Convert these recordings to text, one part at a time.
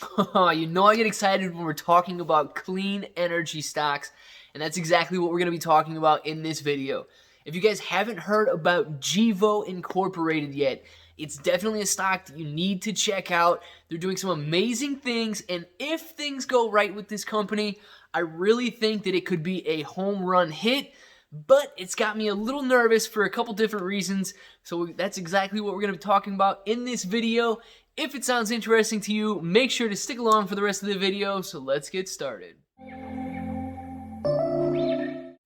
You know I get excited when we're talking about clean energy stocks, and that's exactly what we're going to be talking about in this video. If you guys haven't heard about Gevo Incorporated yet, it's definitely a stock that you need to check out. They're doing some amazing things, and if things go right with this company, I really think that it could be a home run hit, but it's got me a little nervous for a couple different reasons, so that's exactly what we're going to be talking about in this video. If it sounds interesting to you, make sure to stick along for the rest of the video, so let's get started.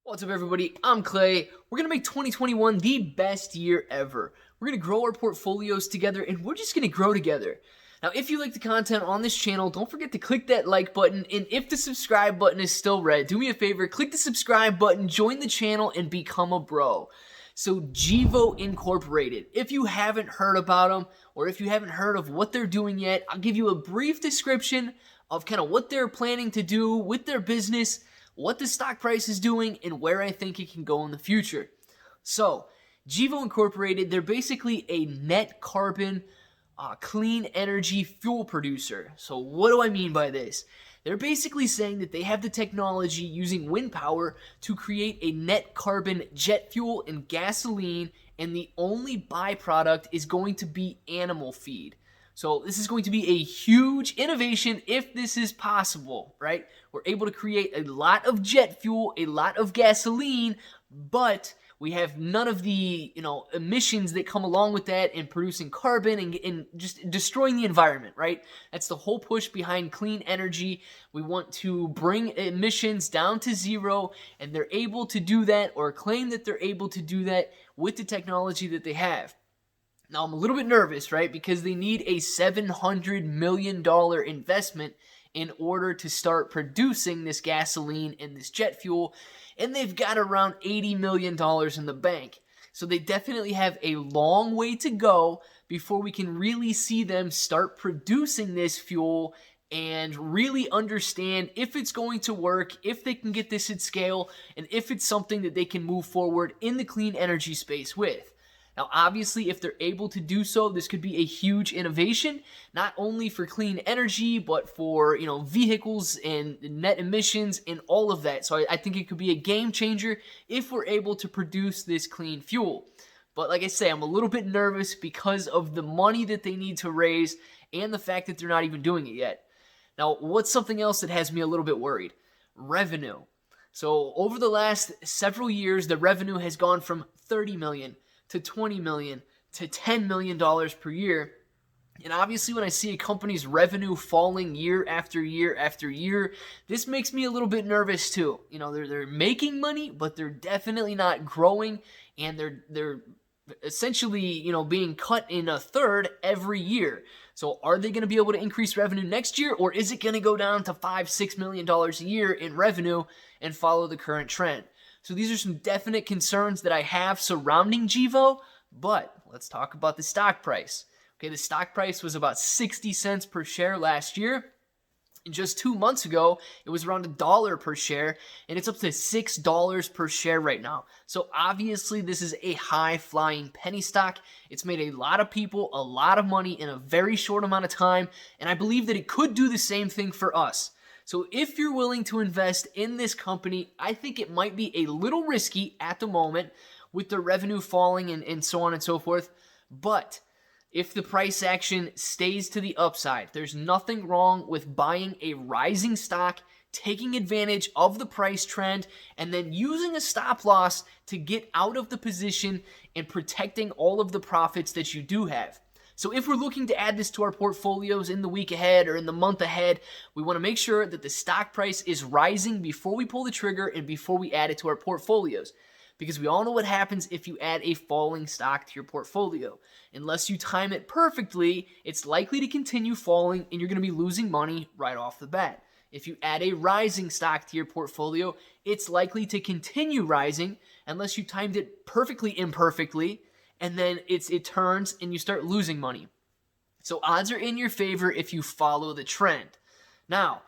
What's up everybody, I'm Clay. We're going to make 2021 the best year ever. We're going to grow our portfolios together and we're just going to grow together. Now if you like the content on this channel, don't forget to click that like button, and if the subscribe button is still red, do me a favor, click the subscribe button, join the channel, and become a bro. So Gevo Incorporated, if you haven't heard about them, or if you haven't heard of what they're doing yet, I'll give you a brief description of kind of what they're planning to do with their business, what the stock price is doing, and where I think it can go in the future. So Gevo Incorporated, they're basically a net carbon clean energy fuel producer. So what do I mean by this? They're basically saying that they have the technology using wind power to create a net carbon jet fuel and gasoline, and the only byproduct is going to be animal feed. So this is going to be a huge innovation if this is possible, right? We're able to create a lot of jet fuel, a lot of gasoline, but we have none of the emissions that come along with that, and producing carbon and just destroying the environment, right? That's the whole push behind clean energy. We want to bring emissions down to zero, and they're able to do that, or claim that they're able to do that, with the technology that they have. Now I'm a little bit nervous, right? Because they need a $700 million investment in order to start producing this gasoline and this jet fuel, and they've got around $80 million in the bank. So they definitely have a long way to go before we can really see them start producing this fuel and really understand if it's going to work, if they can get this at scale, and if it's something that they can move forward in the clean energy space with. Now, obviously, if they're able to do so, this could be a huge innovation, not only for clean energy, but for, vehicles and net emissions and all of that. So I think it could be a game changer if we're able to produce this clean fuel. But like I say, I'm a little bit nervous because of the money that they need to raise and the fact that they're not even doing it yet. Now, what's something else that has me a little bit worried? Revenue. So over the last several years, the revenue has gone from 30 million to 20 million to $10 million per year. And obviously when I see a company's revenue falling year after year after year, this makes me a little bit nervous too. They're making money, but they're definitely not growing, and they're essentially, being cut in a third every year. So are they going to be able to increase revenue next year, or is it going to go down to $5-6 million a year in revenue and follow the current trend? So these are some definite concerns that I have surrounding Gevo, but let's talk about the stock price. Okay, the stock price was about 60 cents per share last year. And just 2 months ago, it was around $1 per share, and it's up to $6 per share right now. So obviously, this is a high-flying penny stock. It's made a lot of people a lot of money in a very short amount of time, and I believe that it could do the same thing for us. So if you're willing to invest in this company, I think it might be a little risky at the moment with the revenue falling and so on and so forth. But if the price action stays to the upside, there's nothing wrong with buying a rising stock, taking advantage of the price trend, and then using a stop loss to get out of the position and protecting all of the profits that you do have. So if we're looking to add this to our portfolios in the week ahead or in the month ahead, we want to make sure that the stock price is rising before we pull the trigger and before we add it to our portfolios. Because we all know what happens if you add a falling stock to your portfolio. Unless you time it perfectly, it's likely to continue falling and you're going to be losing money right off the bat. If you add a rising stock to your portfolio, it's likely to continue rising unless you timed it perfectly imperfectly, and then it turns and you start losing money. So odds are in your favor if you follow the trend. Now,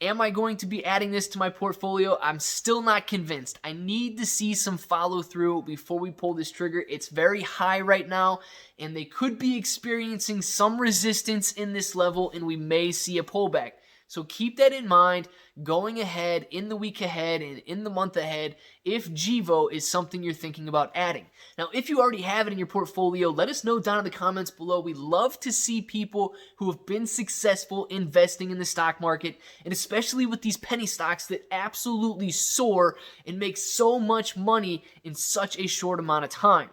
Am I going to be adding this to my portfolio? I'm still not convinced. I need to see some follow through before we pull this trigger. It's very high right now, and they could be experiencing some resistance in this level, and we may see a pullback. So keep that in mind going ahead in the week ahead and in the month ahead if GEVO is something you're thinking about adding. Now, if you already have it in your portfolio, let us know down in the comments below. We love to see people who have been successful investing in the stock market, and especially with these penny stocks that absolutely soar and make so much money in such a short amount of time.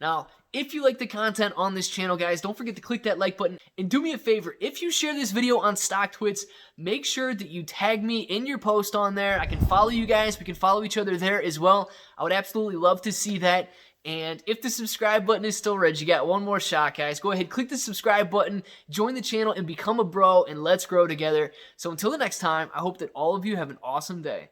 Now, if you like the content on this channel, guys, don't forget to click that like button. And do me a favor, if you share this video on StockTwits, make sure that you tag me in your post on there. I can follow you guys. We can follow each other there as well. I would absolutely love to see that. And if the subscribe button is still red, you got one more shot, guys. Go ahead, click the subscribe button, join the channel, and become a bro, and let's grow together. So until the next time, I hope that all of you have an awesome day.